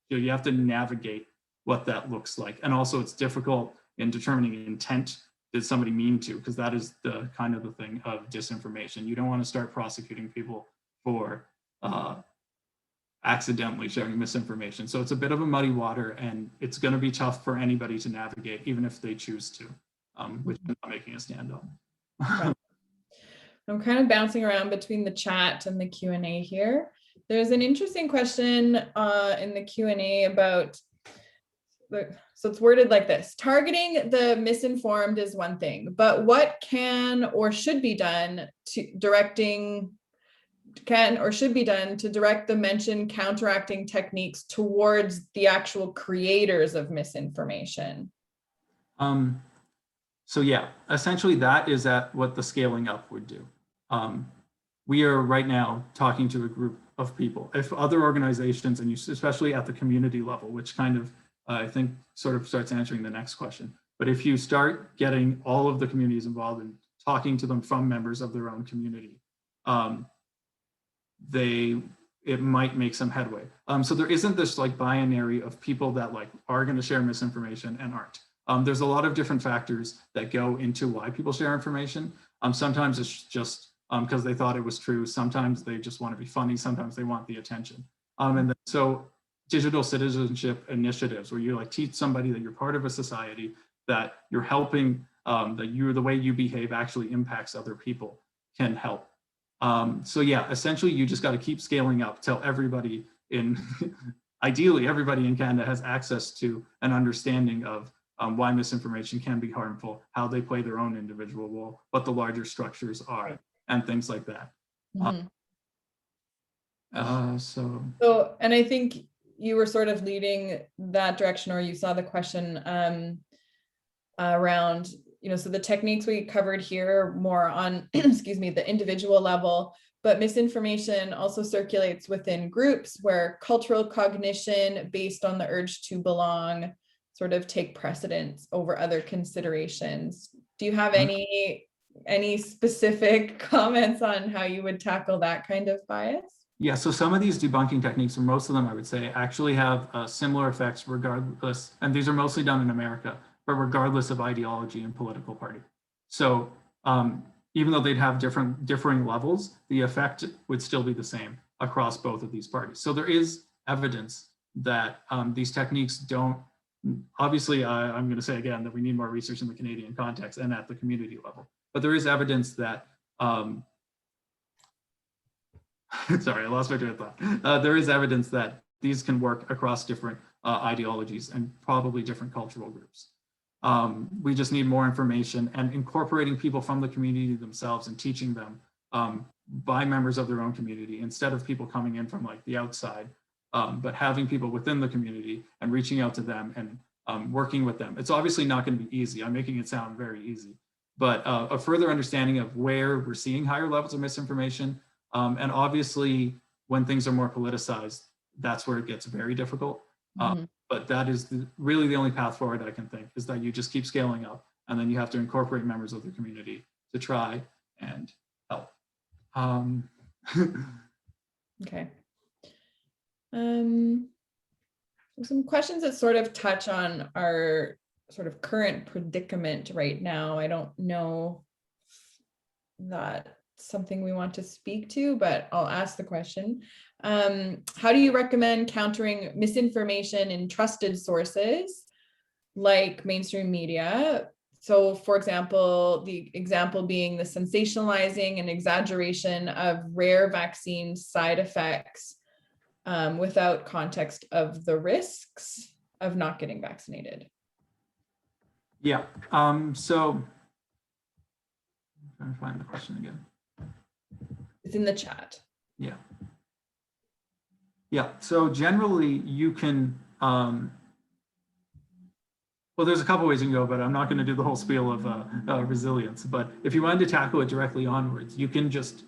you have to navigate what that looks like. And also it's difficult in determining intent. Did somebody mean to? Because that is the kind of the thing of disinformation. You don't want to start prosecuting people for accidentally sharing misinformation. So it's a bit of a muddy water, and it's going to be tough for anybody to navigate, even if they choose to, which I'm not making a stand on. I'm kind of bouncing around between the chat and the Q&A here. There's an interesting question in the Q&A about, so it's worded like this: targeting the misinformed is one thing, but what can or should be done to direct the mentioned counteracting techniques towards the actual creators of misinformation? So yeah, essentially that is what the scaling up would do. We are right now talking to a group of people. If other organizations, and especially at the community level, which kind of I think sort of starts answering the next question. But if you start getting all of the communities involved and talking to them from members of their own community, it might make some headway. So there isn't this like binary of people that like are going to share misinformation and aren't. There's a lot of different factors that go into why people share information. Sometimes it's just because they thought it was true. Sometimes they just want to be funny. Sometimes they want the attention. And then, so digital citizenship initiatives where you like teach somebody that you're part of a society, that you're helping, that the way you behave actually impacts other people, can help. So yeah, essentially you just got to keep scaling up till everybody ideally everybody in Canada has access to an understanding of why misinformation can be harmful, how they play their own individual role, what the larger structures are, and things like that. And I think you were sort of leading that direction, or you saw the question around, so the techniques we covered here more on, excuse me, the individual level, but misinformation also circulates within groups where cultural cognition based on the urge to belong sort of take precedence over other considerations. Do you have any specific comments on how you would tackle that kind of bias? Yeah, so some of these debunking techniques, or most of them I would say, actually have similar effects regardless, and these are mostly done in America, but regardless of ideology and political party. So even though they'd have differing levels, the effect would still be the same across both of these parties. So there is evidence that these techniques don't, obviously I'm going to say again that we need more research in the Canadian context and at the community level, but there is evidence that sorry, I lost my train of thought. There is evidence that these can work across different ideologies and probably different cultural groups. We just need more information and incorporating people from the community themselves and teaching them by members of their own community instead of people coming in from like the outside, but having people within the community and reaching out to them and working with them. It's obviously not going to be easy. I'm making it sound very easy, but a further understanding of where we're seeing higher levels of misinformation. And obviously when things are more politicized, that's where it gets very difficult. But that is really the only path forward I can think, is that you just keep scaling up and then you have to incorporate members of the community to try and help. Okay. Some questions that sort of touch on our sort of current predicament right now. I don't know if that's something we want to speak to, but I'll ask the question. How do you recommend countering misinformation in trusted sources like mainstream media? So for example, the example being the sensationalizing and exaggeration of rare vaccine side effects without context of the risks of not getting vaccinated. Yeah, so I'm trying to find the question again. It's in the chat. Yeah. Yeah, so generally you can, well, there's a couple ways you can go, but I'm not going to do the whole spiel of resilience. But if you wanted to tackle it directly onwards, you can just,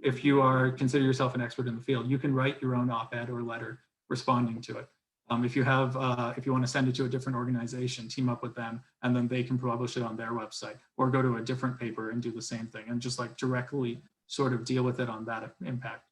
if you consider yourself an expert in the field, you can write your own op-ed or letter responding to it. If you want to send it to a different organization, team up with them, and then they can publish it on their website, or go to a different paper and do the same thing, and just like directly sort of deal with it on that impact.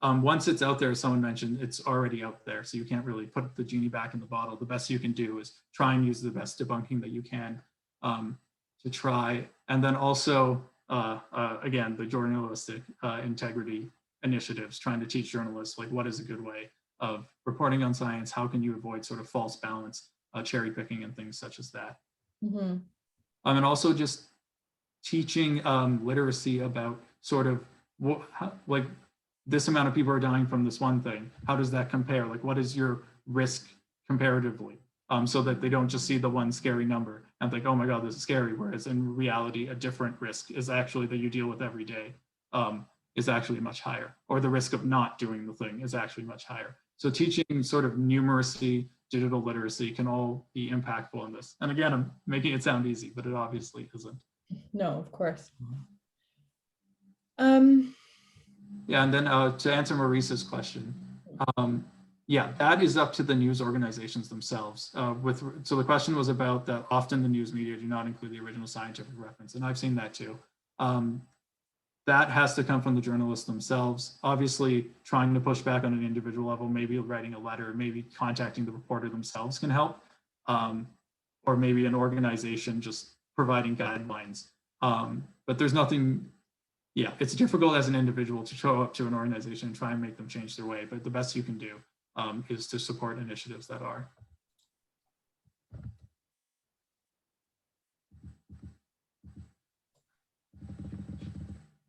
Once it's out there, as someone mentioned, it's already out there, so you can't really put the genie back in the bottle. The best you can do is try and use the best debunking that you can to try. And then also, again, the journalistic integrity initiatives, trying to teach journalists like what is a good way of reporting on science, how can you avoid sort of false balance, cherry picking and things such as that. And also just teaching literacy about sort of like this amount of people are dying from this one thing. How does that compare? Like, what is your risk comparatively? So that they don't just see the one scary number and think, oh my God, this is scary. Whereas in reality, a different risk is actually that you deal with every day is actually much higher, or the risk of not doing the thing is actually much higher. So teaching sort of numeracy, digital literacy can all be impactful in this. And again, I'm making it sound easy, but it obviously isn't. No, of course. Yeah, and then to answer Maurice's question, yeah, that is up to the news organizations themselves. So the question was about that often the news media do not include the original scientific reference, and I've seen that too. That has to come from the journalists themselves. Obviously, trying to push back on an individual level, maybe writing a letter, maybe contacting the reporter themselves can help, or maybe an organization just providing guidelines. But there's nothing. Yeah, it's difficult as an individual to show up to an organization and try and make them change their way, but the best you can do is to support initiatives that are.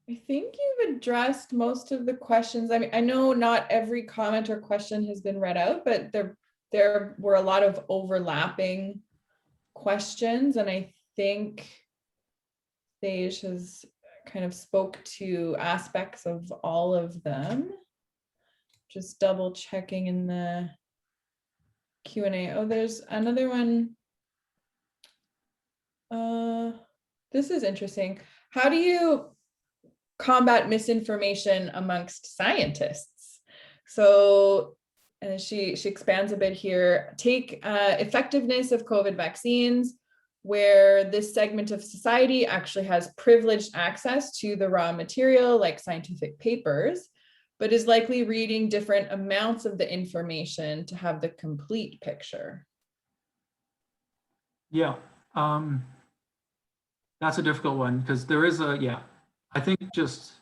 I think you've addressed most of the questions. I mean, I know not every comment or question has been read out, but there were a lot of overlapping questions, and I think Sage has kind of spoke to aspects of all of them. Just double checking in the Q&A. Oh, there's another one. This is interesting. How do you combat misinformation amongst scientists? So she expands a bit here. Take effectiveness of COVID vaccines, where this segment of society actually has privileged access to the raw material like scientific papers, but is likely reading different amounts of the information to have the complete picture. Yeah, that's a difficult one because there is I think just,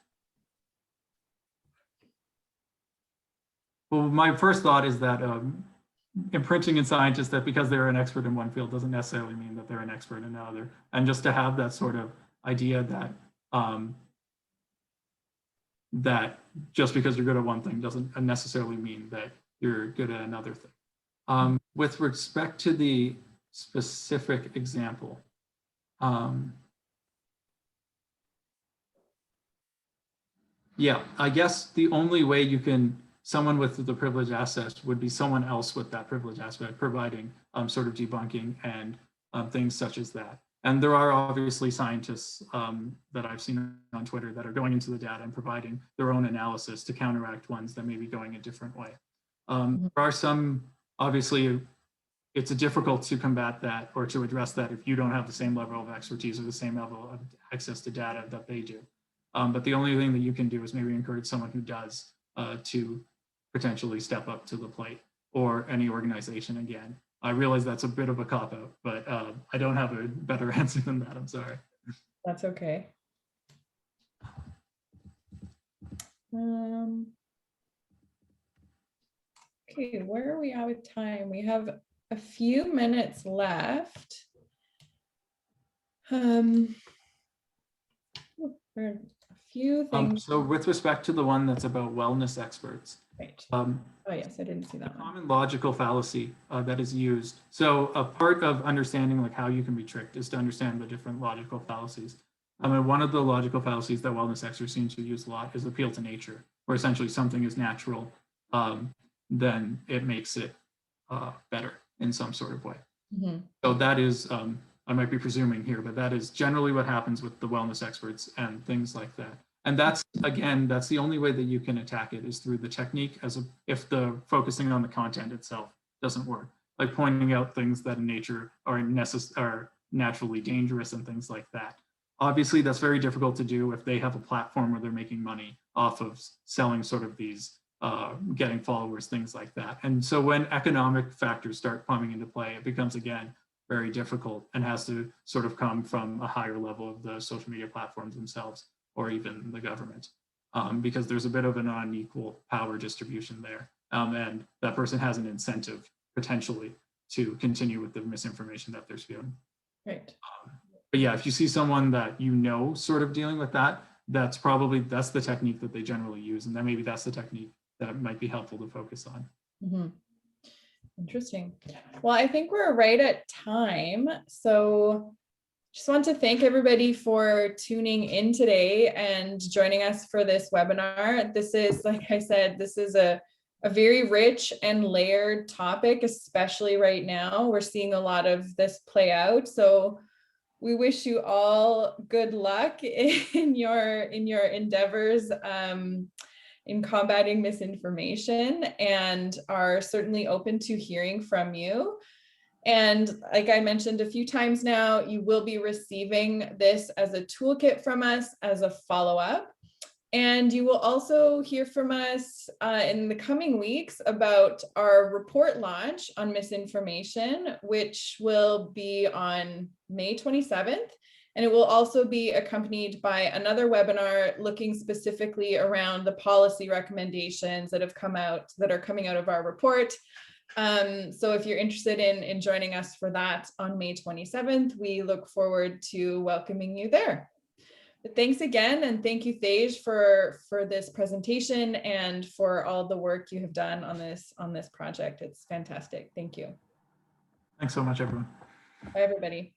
well, my first thought is that imprinting in scientists that because they're an expert in one field doesn't necessarily mean that they're an expert in another. And just to have that sort of idea that that just because you're good at one thing doesn't necessarily mean that you're good at another thing. With respect to the specific example. Yeah, I guess the only way you can, someone with the privileged access would be someone else with that privileged aspect providing sort of debunking and things such as that. And there are obviously scientists that I've seen on Twitter that are going into the data and providing their own analysis to counteract ones that may be going a different way. There are some, obviously, it's difficult to combat that or to address that if you don't have the same level of expertise or the same level of access to data that they do. But the only thing that you can do is maybe encourage someone who does to potentially step up to the plate, or any organization again. I realize that's a bit of a cop-out, but I don't have a better answer than that. I'm sorry. That's okay. Okay, where are we at with time? We have a few minutes left. A few things. So with respect to the one that's about wellness experts, Right. oh yes, I didn't see that one. Common logical fallacy that is used. So a part of understanding like how you can be tricked is to understand the different logical fallacies. One of the logical fallacies that wellness experts seem to use a lot is appeal to nature, where essentially something is natural, then it makes it better in some sort of way. So that is, I might be presuming here, but that is generally what happens with the wellness experts and things like that. And that's, again, that's the only way that you can attack it is through the technique, if the focusing on the content itself doesn't work, like pointing out things that in nature are naturally dangerous and things like that. Obviously, that's very difficult to do if they have a platform where they're making money off of selling sort of these, getting followers, things like that. And so when economic factors start coming into play, it becomes, again, very difficult and has to sort of come from a higher level of the social media platforms themselves or even the government, because there's a bit of an unequal power distribution there. And that person has an incentive potentially to continue with the misinformation that they're spewing. Right. But yeah, if you see someone that you know sort of dealing with that, that's the technique that they generally use. And then maybe that's the technique that might be helpful to focus on. Interesting. Well, I think we're right at time. So just want to thank everybody for tuning in today and joining us for this webinar. This is, like I said, this is a very rich and layered topic, especially right now. We're seeing a lot of this play out. So we wish you all good luck in your endeavors in combating misinformation, and are certainly open to hearing from you. And like I mentioned a few times now, you will be receiving this as a toolkit from us as a follow-up. And you will also hear from us in the coming weeks about our report launch on misinformation, which will be on May 27th. And it will also be accompanied by another webinar looking specifically around the policy recommendations that have come out, that are coming out of our report. So if you're interested in joining us for that on May 27th, we look forward to welcoming you there. But thanks again, and thank you, Tej, for this presentation and for all the work you have done on this project. It's fantastic. Thank you. Thanks so much, everyone. Bye, everybody.